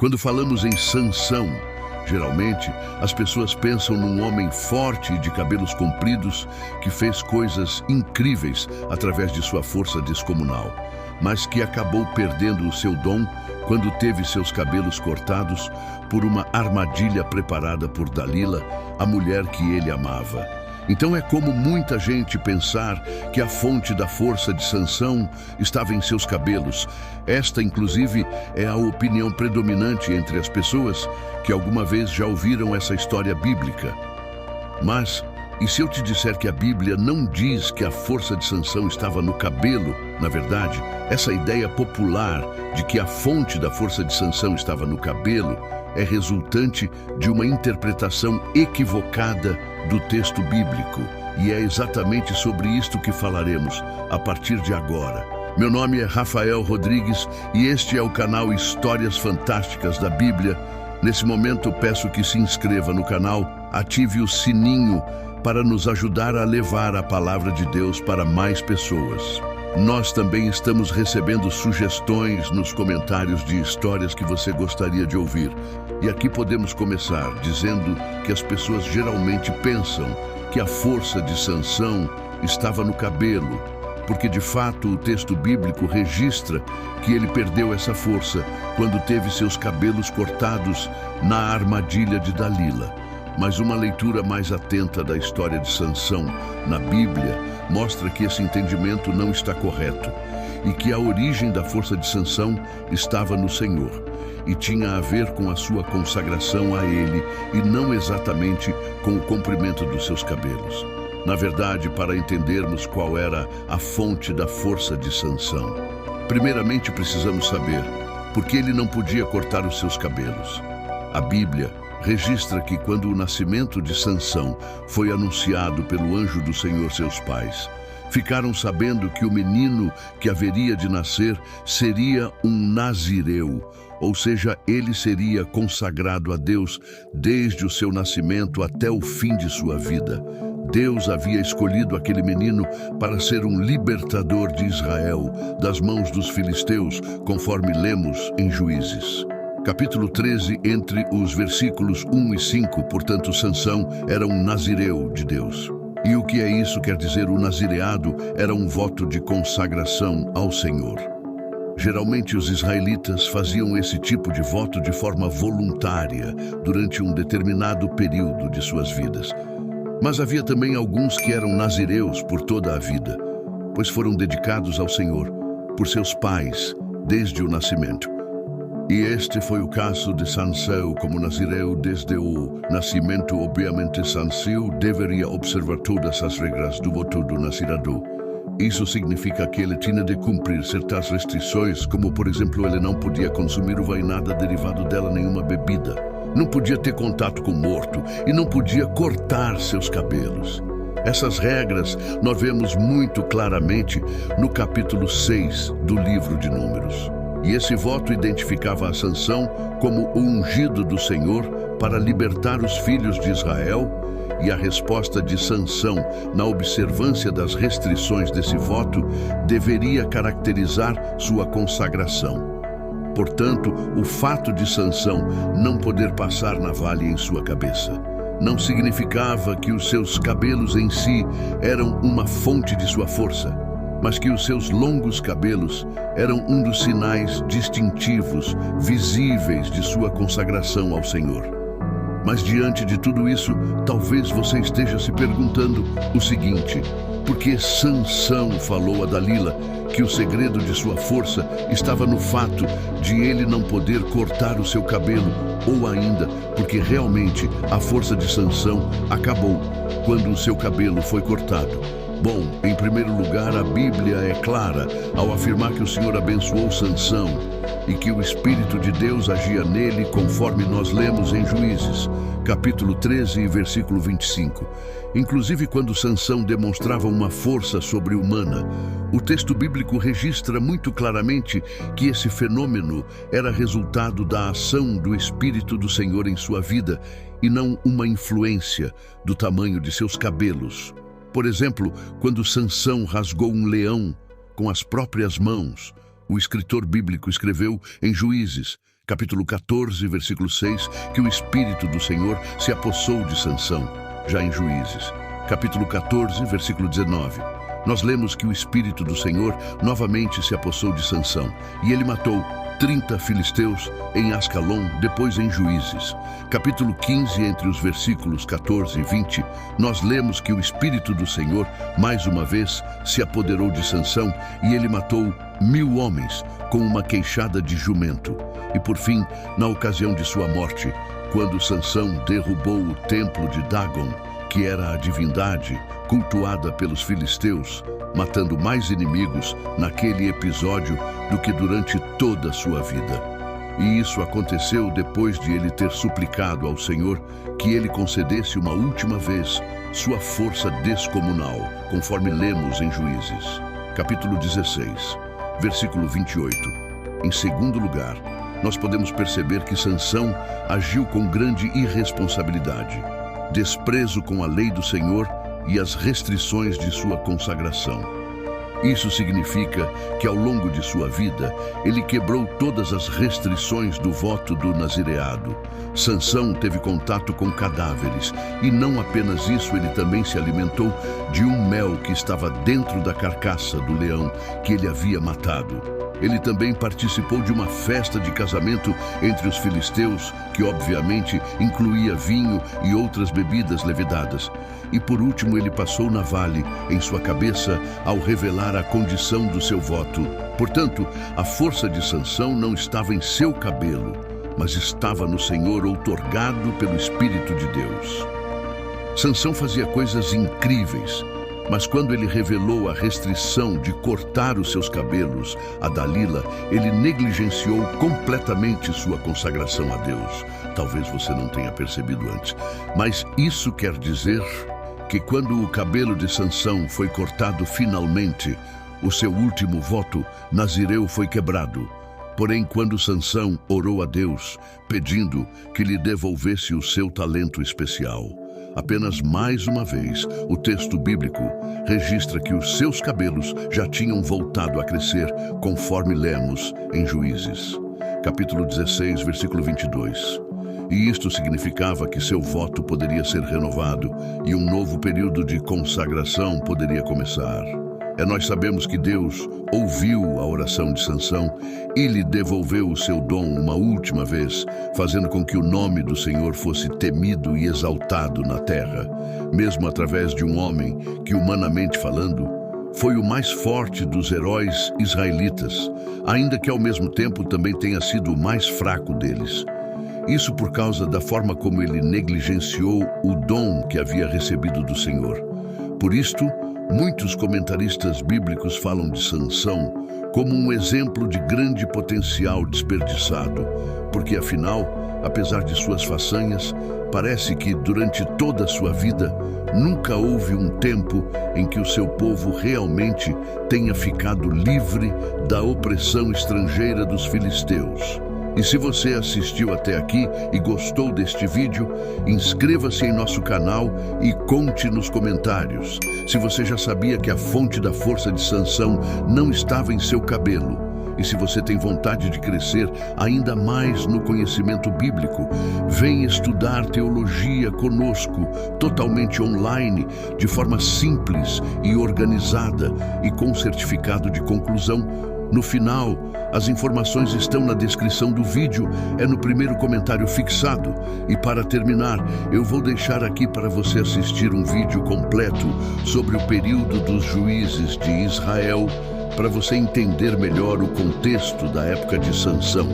Quando falamos em Sansão, geralmente as pessoas pensam num homem forte e de cabelos compridos que fez coisas incríveis através de sua força descomunal, mas que acabou perdendo o seu dom quando teve seus cabelos cortados por uma armadilha preparada por Dalila, a mulher que ele amava. Então é como muita gente pensar que a fonte da força de Sansão estava em seus cabelos. Esta, inclusive, é a opinião predominante entre as pessoas que alguma vez já ouviram essa história bíblica. Mas, e se eu te disser que a Bíblia não diz que a força de Sansão estava no cabelo? Na verdade, essa ideia popular de que a fonte da força de Sansão estava no cabelo é resultante de uma interpretação equivocada do texto bíblico. E é exatamente sobre isto que falaremos a partir de agora. Meu nome é Rafael Rodrigues e este é o canal Histórias Fantásticas da Bíblia. Nesse momento, peço que se inscreva no canal, ative o sininho para nos ajudar a levar a palavra de Deus para mais pessoas. Nós também estamos recebendo sugestões nos comentários de histórias que você gostaria de ouvir. E aqui podemos começar dizendo que as pessoas geralmente pensam que a força de Sansão estava no cabelo, porque de fato o texto bíblico registra que ele perdeu essa força quando teve seus cabelos cortados na armadilha de Dalila. Mas uma leitura mais atenta da história de Sansão na Bíblia mostra que esse entendimento não está correto e que a origem da força de Sansão estava no Senhor e tinha a ver com a sua consagração a Ele e não exatamente com o comprimento dos seus cabelos. Na verdade, para entendermos qual era a fonte da força de Sansão, primeiramente precisamos saber por que ele não podia cortar os seus cabelos. A Bíblia registra que quando o nascimento de Sansão foi anunciado pelo anjo do Senhor seus pais, ficaram sabendo que o menino que haveria de nascer seria um nazireu, ou seja, ele seria consagrado a Deus desde o seu nascimento até o fim de sua vida. Deus havia escolhido aquele menino para ser um libertador de Israel das mãos dos filisteus, conforme lemos em Juízes. Capítulo 13, entre os versículos 1 e 5, portanto, Sansão era um nazireu de Deus. E o que é isso? Quer dizer, o nazireado era um voto de consagração ao Senhor. Geralmente os israelitas faziam esse tipo de voto de forma voluntária durante um determinado período de suas vidas. Mas havia também alguns que eram nazireus por toda a vida, pois foram dedicados ao Senhor por seus pais desde o nascimento. E este foi o caso de Sansão como nazireu desde o nascimento. Obviamente, Sansão deveria observar todas as regras do voto do nazireado. Isso significa que ele tinha de cumprir certas restrições, como por exemplo, ele não podia consumir uva e nada derivado dela, nenhuma bebida. Não podia ter contato com o morto e não podia cortar seus cabelos. Essas regras nós vemos muito claramente no capítulo 6 do livro de Números. E esse voto identificava a Sansão como o ungido do Senhor para libertar os filhos de Israel, e a resposta de Sansão na observância das restrições desse voto deveria caracterizar sua consagração. Portanto, o fato de Sansão não poder passar navalha em sua cabeça não significava que os seus cabelos em si eram uma fonte de sua força, mas que os seus longos cabelos eram um dos sinais distintivos, visíveis de sua consagração ao Senhor. Mas diante de tudo isso, talvez você esteja se perguntando o seguinte: por que Sansão falou a Dalila que o segredo de sua força estava no fato de ele não poder cortar o seu cabelo, ou ainda porque realmente a força de Sansão acabou quando o seu cabelo foi cortado? Bom, em primeiro lugar, a Bíblia é clara ao afirmar que o Senhor abençoou Sansão e que o Espírito de Deus agia nele, conforme nós lemos em Juízes, capítulo 13, versículo 25. Inclusive, quando Sansão demonstrava uma força sobre-humana, o texto bíblico registra muito claramente que esse fenômeno era resultado da ação do Espírito do Senhor em sua vida e não uma influência do tamanho de seus cabelos. Por exemplo, quando Sansão rasgou um leão com as próprias mãos, o escritor bíblico escreveu em Juízes Capítulo 14, versículo 6, que o Espírito do Senhor se apossou de Sansão, já em Juízes. Capítulo 14, versículo 19. Nós lemos que o Espírito do Senhor novamente se apossou de Sansão, e ele matou 30 filisteus em Ascalon, depois em Juízes. Capítulo 15, entre os versículos 14 e 20, nós lemos que o Espírito do Senhor, mais uma vez, se apoderou de Sansão, e ele matou 1000 homens com uma queixada de jumento. E por fim, na ocasião de sua morte, quando Sansão derrubou o templo de Dagon, que era a divindade cultuada pelos filisteus, matando mais inimigos naquele episódio do que durante toda a sua vida. E isso aconteceu depois de ele ter suplicado ao Senhor que ele concedesse uma última vez sua força descomunal, conforme lemos em Juízes. Capítulo 16, versículo 28. Em segundo lugar, nós podemos perceber que Sansão agiu com grande irresponsabilidade, desprezo com a lei do Senhor e as restrições de sua consagração. Isso significa que ao longo de sua vida, ele quebrou todas as restrições do voto do nazireado. Sansão teve contato com cadáveres, e não apenas isso, ele também se alimentou de um mel que estava dentro da carcaça do leão que ele havia matado. Ele também participou de uma festa de casamento entre os filisteus, que obviamente incluía vinho e outras bebidas levedadas. E por último, ele passou navalha em sua cabeça ao revelar a condição do seu voto. Portanto, a força de Sansão não estava em seu cabelo, mas estava no Senhor, outorgado pelo Espírito de Deus. Sansão fazia coisas incríveis, mas quando ele revelou a restrição de cortar os seus cabelos a Dalila, ele negligenciou completamente sua consagração a Deus. Talvez você não tenha percebido antes, mas isso quer dizer que quando o cabelo de Sansão foi cortado finalmente, o seu último voto nazireu foi quebrado. Porém, quando Sansão orou a Deus, pedindo que lhe devolvesse o seu talento especial, apenas mais uma vez, o texto bíblico registra que os seus cabelos já tinham voltado a crescer, conforme lemos em Juízes. Capítulo 16, versículo 22. E isto significava que seu voto poderia ser renovado e um novo período de consagração poderia começar. Nós sabemos que Deus ouviu a oração de Sansão e lhe devolveu o seu dom uma última vez, fazendo com que o nome do Senhor fosse temido e exaltado na terra, mesmo através de um homem que, humanamente falando, foi o mais forte dos heróis israelitas, ainda que ao mesmo tempo também tenha sido o mais fraco deles. Isso por causa da forma como ele negligenciou o dom que havia recebido do Senhor. Por isto, muitos comentaristas bíblicos falam de Sansão como um exemplo de grande potencial desperdiçado, porque afinal, apesar de suas façanhas, parece que durante toda a sua vida nunca houve um tempo em que o seu povo realmente tenha ficado livre da opressão estrangeira dos filisteus. E se você assistiu até aqui e gostou deste vídeo, inscreva-se em nosso canal e conte nos comentários se você já sabia que a fonte da força de Sansão não estava em seu cabelo. E se você tem vontade de crescer ainda mais no conhecimento bíblico, vem estudar teologia conosco, totalmente online, de forma simples e organizada e com certificado de conclusão. No final, as informações estão na descrição do vídeo, no primeiro comentário fixado. E para terminar, eu vou deixar aqui para você assistir um vídeo completo sobre o período dos juízes de Israel, para você entender melhor o contexto da época de Sansão.